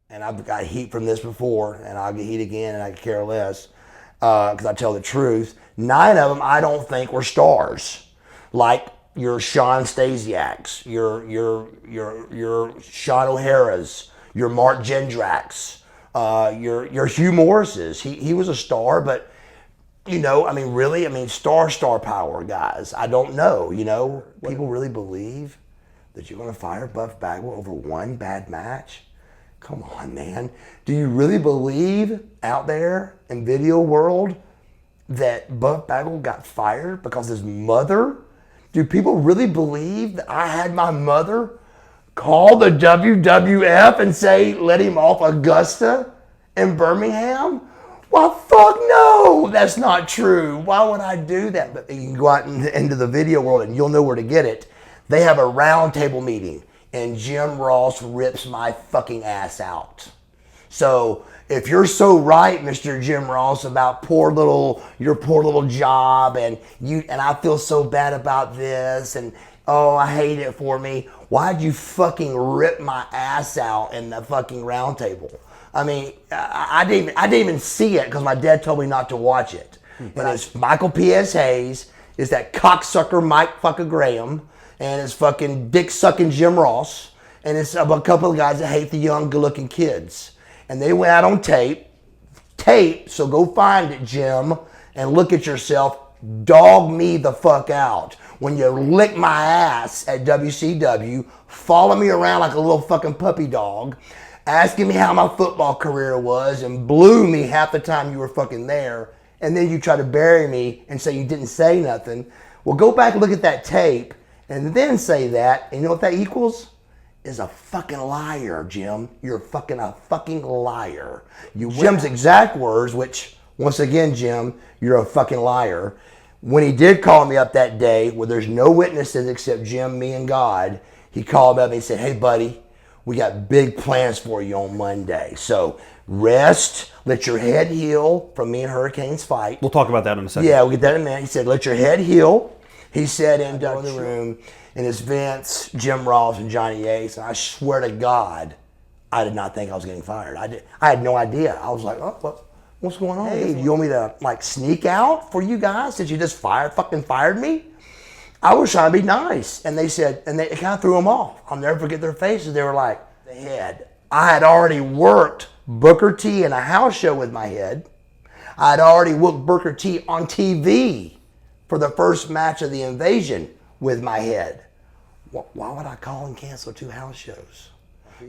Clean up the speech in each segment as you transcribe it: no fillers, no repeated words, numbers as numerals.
and I've got heat from this before, and I'll get heat again, and I could care less because I tell the truth. 9 of them I don't think were stars, like your Sean Stasiaks, your Sean O'Hara's, your Mark Jendraks, your Hugh Morris's. He was a star, but really, star power, guys. I don't know. People really believe that you're going to fire Buff Bagwell over one bad match? Come on, man. Do you really believe out there in video world that Buff Bagwell got fired because his mother? Do people really believe that I had my mother call the WWF and say, let him off Augusta in Birmingham? Well, fuck no, that's not true. Why would I do that? But you can go out into the video world and you'll know where to get it. They have a round table meeting and Jim Ross rips my fucking ass out. So if you're so right, Mr. Jim Ross, about your poor little job and I feel so bad about this and oh, I hate it for me. Why'd you fucking rip my ass out in the fucking round table? I mean, I didn't even see it because my dad told me not to watch it. But it's Michael P.S. Hayes, it's that cocksucker Mike fucking Graham, and it's fucking dick sucking Jim Ross, and it's a couple of guys that hate the young, good looking kids. And they went out on tape, so go find it, Jim, and look at yourself. Dog me the fuck out. When you lick my ass at WCW, follow me around like a little fucking puppy dog, asking me how my football career was, and blew me half the time you were fucking there, and then you try to bury me and say you didn't say nothing. Well, go back and look at that tape, and then say that, and you know what that equals? Is a fucking liar, Jim. You're a fucking liar. Jim's exact words, which, once again, Jim, you're a fucking liar. When he did call me up that day, where there's no witnesses except Jim, me, and God, he called me up and he said, hey, buddy, we got big plans for you on Monday. So rest, let your head heal from me and Hurricane's fight. We'll talk about that in a second. Yeah, we'll get that in a minute. He said, let your head heal. He said in the room, and it's Vince, Jim Ross, and Johnny Ace, and I swear to God, I did not think I was getting fired. I had no idea. I was like, oh, what's going on? Hey, do you want me to sneak out for you guys since you just fucking fired me? I was trying to be nice. And they said, and they kind of threw them off. I'll never forget their faces. They were like, the head. I had already worked Booker T in a house show with my head. I'd already worked Booker T on TV for the first match of the Invasion with my head. Why would I call and cancel 2 house shows?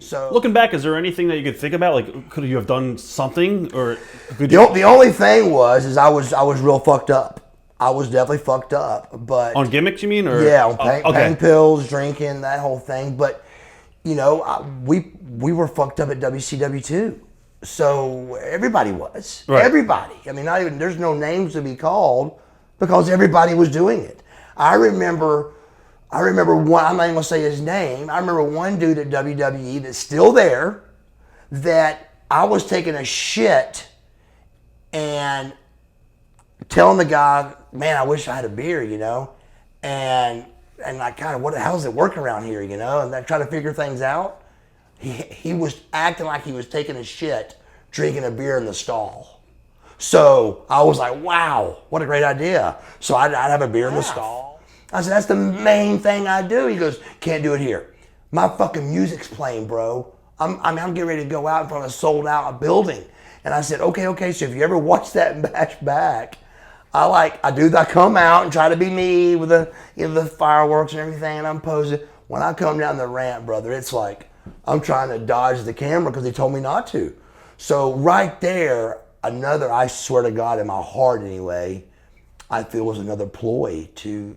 So looking back, is there anything that you could think about? Like, could you have done something, or the only thing was I was real fucked up. I was definitely fucked up, but on gimmicks, you mean, or yeah, on pain pills, drinking, that whole thing. But we were fucked up at WCW too. So everybody was. Right. Everybody. I mean, not even there's no names to be called because everybody was doing it. I remember one, I'm not even gonna say his name. I remember one dude at WWE that's still there that I was taking a shit and telling the guy, man, I wish I had a beer, and I kind of, how's it work around here, and I try to figure things out. He was acting like he was taking a shit, drinking a beer in the stall. So I was like, wow, what a great idea. So I'd have a beer in the stall. I said, that's the main thing I do. He goes, can't do it here. My fucking music's playing, bro. I'm getting ready to go out in front of a sold out building. And I said, okay, so if you ever watch that match back, I come out and try to be me with the fireworks and everything, and I'm posing. When I come down the ramp, brother, it's like I'm trying to dodge the camera because they told me not to. So right there, I swear to God, in my heart anyway, I feel was another ploy to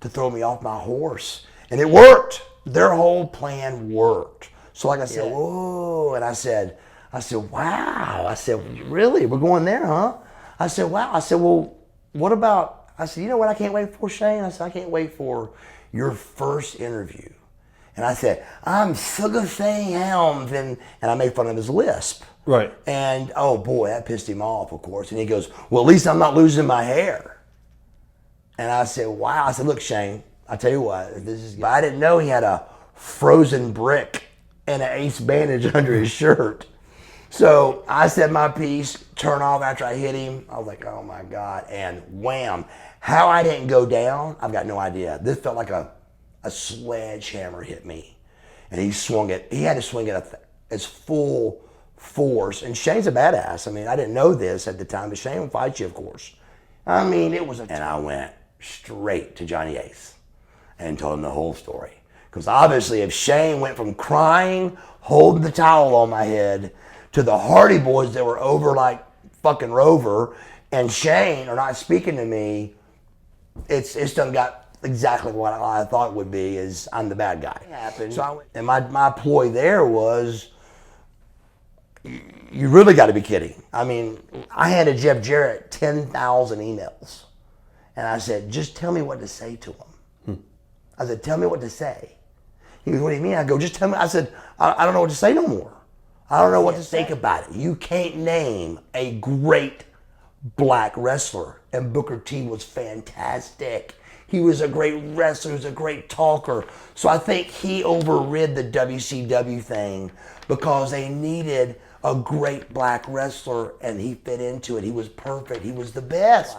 throw me off my horse. And it worked. Their whole plan worked. So like I said, whoa, and I said, wow. I said, really? We're going there, huh? I said, wow. I said, well, what about, I said, you know what I can't wait for, Shane? I said, I can't wait for your first interview. And I said, I'm sugar saying Helms, and I made fun of his lisp. Right. And, oh boy, that pissed him off, of course. And he goes, well, at least I'm not losing my hair. And I said, wow. I said, look, Shane, I tell you what, I didn't know he had a frozen brick and an ace bandage under his shirt. So I said my piece, turn off after I hit him. I was like, oh my God. And wham. How I didn't go down, I've got no idea. This felt like a sledgehammer hit me. And he swung it. He had to swing it at its full force. And Shane's a badass. I mean, I didn't know this at the time, but Shane would fight you, of course. I mean, it was a... And I went straight to Johnny Ace and told him the whole story. Because obviously, if Shane went from crying, holding the towel on my head, to the Hardy Boys that were over like fucking Rover, and Shane are not speaking to me, it's done got exactly what I thought it would be, is I'm the bad guy. It happened. So I went, and my ploy there was, you really got to be kidding. I mean, I handed Jeff Jarrett 10,000 emails. And I said, just tell me what to say to him. I said, tell me what to say. He goes, what do you mean? I go, just tell me. I said, I don't know what to say no more. I don't know what to think about it. You can't name a great black wrestler. And Booker T was fantastic. He was a great wrestler. He was a great talker. So I think he overrid the WCW thing because they needed a great black wrestler, and he fit into it. He was perfect. He was the best.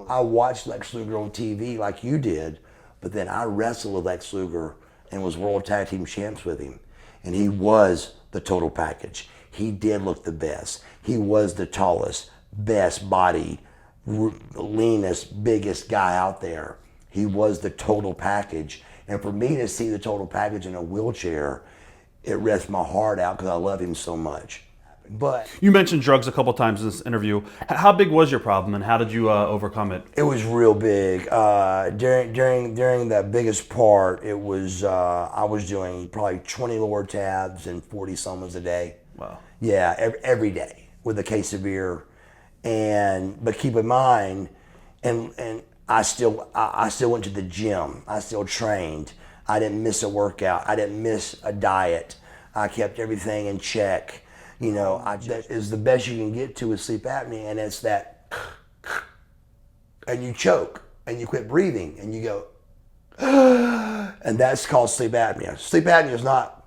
I watched Lex Luger on TV like you did, but then I wrestled with Lex Luger and was World Tag Team Champs with him. And he was the total package. He did look the best. He was the tallest, best bodied, leanest, biggest guy out there. He was the total package. And for me to see the total package in a wheelchair, it rests my heart out because I love him so much. But you mentioned drugs a couple times in this interview. How big was your problem, and how did you overcome it? It was real big. During that biggest part, it was I was doing probably 20 lower tabs and 40 somas a day. Wow. Yeah, every day with a case of beer, but keep in mind, and I still went to the gym. I still trained. I didn't miss a workout. I didn't miss a diet. I kept everything in check. You know, that is the best you can get to with sleep apnea, and it's that, and you choke, and you quit breathing, and you go, and that's called sleep apnea. Sleep apnea is not,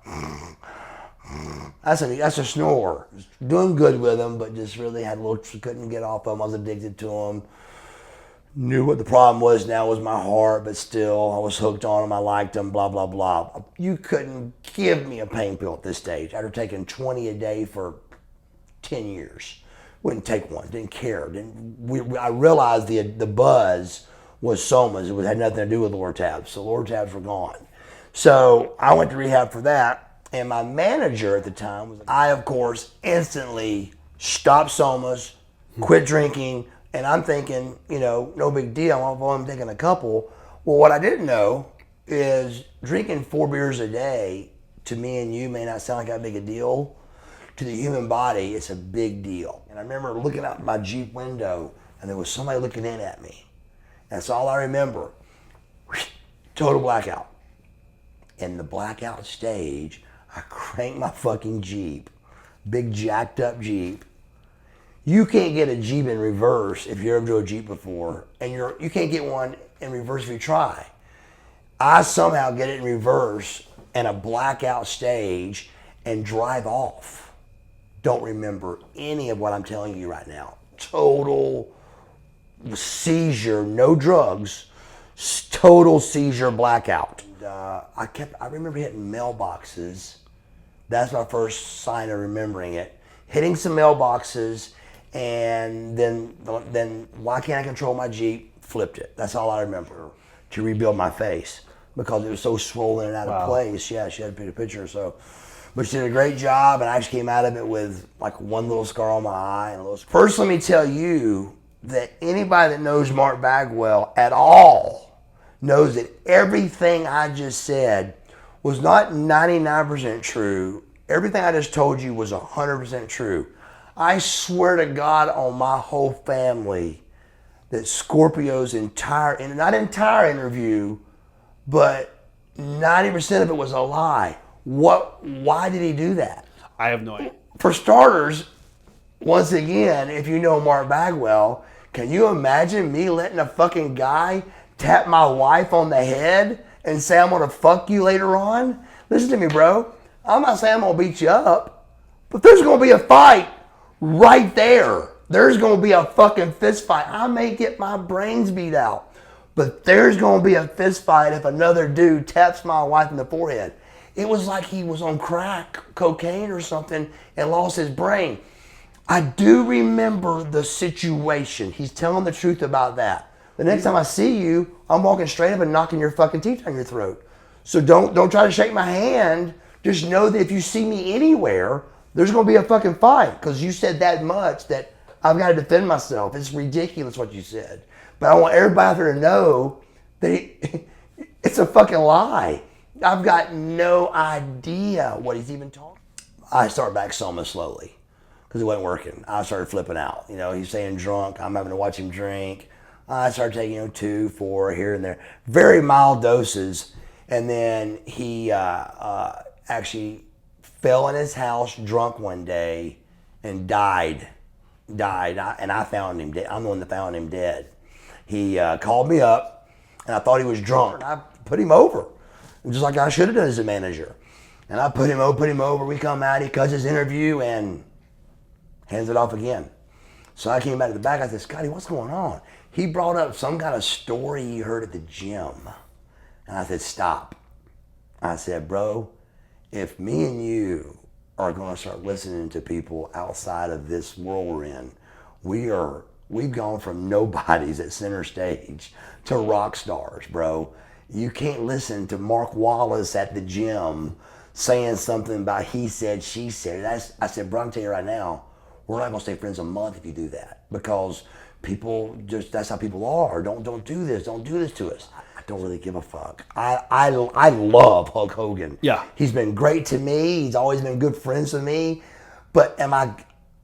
that's a snore. Doing good with them, but just really had a little, couldn't get off them. I was addicted to them. Knew what the problem was now was my heart, but still I was hooked on them. I liked them, blah, blah, blah. You couldn't give me a pain pill at this stage. After taking 20 a day for 10 years. Wouldn't take one, didn't care. I realized the buzz was somas. It had nothing to do with lower tabs. So lower tabs were gone. So I went to rehab for that. And my manager at the time was, I of course instantly stopped somas, quit drinking. And I'm thinking, you know, no big deal. I'm taking a couple. Well, what I didn't know is drinking 4 beers a day to me and you may not sound like that big a deal. To the human body, it's a big deal. And I remember looking out my Jeep window and there was somebody looking in at me. That's all I remember. Total blackout. In the blackout stage, I cranked my fucking Jeep. Big jacked up Jeep. You can't get a Jeep in reverse if you ever drove a Jeep before, and you can't get one in reverse if you try. I somehow get it in reverse in a blackout stage and drive off. Don't remember any of what I'm telling you right now. Total seizure, no drugs, total seizure blackout. I remember hitting mailboxes. That's my first sign of remembering it. Hitting some mailboxes. And then why can't I control my Jeep? Flipped it. That's all I remember to rebuild my face because it was so swollen and out of place. Yeah, she had to take a picture. So, but she did a great job, and I actually came out of it with like one little scar on my eye and a little. First, let me tell you that anybody that knows Mark Bagwell at all knows that everything I just said was not 99% true. Everything I just told you was 100% true. I swear to God on my whole family that Scorpio's not entire interview, but 90% of it was a lie. Why did he do that? I have no idea. For starters, once again, if you know Mark Bagwell, can you imagine me letting a fucking guy tap my wife on the head and say I'm gonna fuck you later on? Listen to me, bro. I'm not saying I'm going to beat you up, but there's going to be a fight right there. There's going to be a fucking fist fight. I may get my brains beat out, but there's going to be a fist fight if another dude taps my wife in the forehead. It was like he was on crack, cocaine or something, and lost his brain. I do remember the situation. He's telling the truth about that. The next time I see you, I'm walking straight up and knocking your fucking teeth down your throat. So don't try to shake my hand. Just know that if you see me anywhere, there's going to be a fucking fight because you said that much that I've got to defend myself. It's ridiculous what you said. But I want everybody out there to know that it's a fucking lie. I've got no idea what he's even talking. I start back Soma slowly because it wasn't working. I started flipping out. You know, he's saying drunk. I'm having to watch him drink. I started taking 2, 4 here and there, very mild doses, and then he actually fell in his house drunk one day and died. And I found him dead. I'm the one that found him dead. He called me up, and I thought he was drunk. I put him over, just like I should have done as a manager. And I put him over. We come out. He cuts his interview and hands it off again. So I came back to the back. I said, Scotty, what's going on? He brought up some kind of story he heard at the gym. And I said, stop. I said, bro, if me and you are going to start listening to people outside of this world we're in, we've gone from nobodies at center stage to rock stars, bro. You can't listen to Mark Wallace at the gym saying something about he said, she said. I said, bro, I'm telling you right now, we're not going to stay friends a month if you do that, because people just, that's how people are. Don't do this. Don't do this to us. I don't really give a fuck. I love Hulk Hogan. Yeah. He's been great to me. He's always been good friends with me. But am I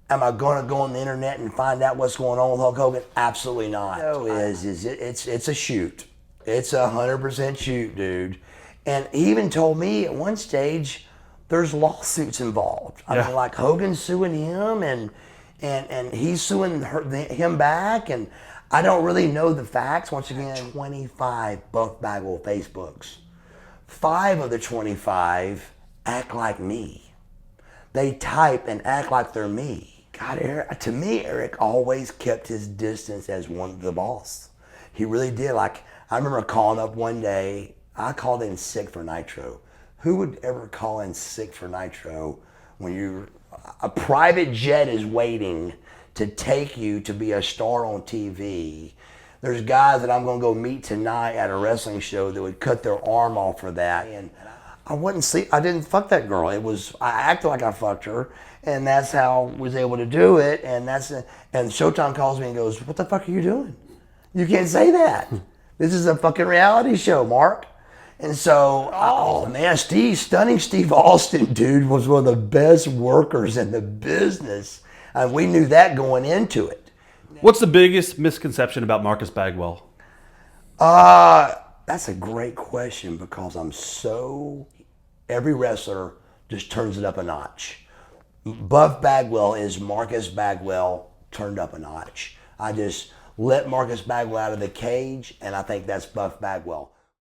going to go on the internet and find out what's going on with Hulk Hogan? Absolutely not. It's a shoot. It's 100% shoot, dude. And he even told me at one stage there's lawsuits involved. I mean, like Hogan's suing him and he's suing him back, and I don't really know the facts. Once again, 25 Buff Bagwell Facebooks. 5 of the 25 act like me. They type and act like they're me. God, Eric, to me, Eric always kept his distance as the boss. He really did. Like, I remember calling up one day, I called in sick for Nitro. Who would ever call in sick for Nitro when a private jet is waiting to take you to be a star on TV? There's guys that I'm going to go meet tonight at a wrestling show that would cut their arm off for that. And I didn't fuck that girl. I acted like I fucked her, and that's how I was able to do it. And Showtime calls me and goes, what the fuck are you doing? You can't say that. This is a fucking reality show, Mark. And so, oh man, Stunning Steve Austin, dude, was one of the best workers in the business. And we knew that going into it. What's the biggest misconception about Marcus Bagwell? That's a great question, because every wrestler just turns it up a notch. Buff Bagwell is Marcus Bagwell turned up a notch. I just let Marcus Bagwell out of the cage, and I think that's Buff Bagwell.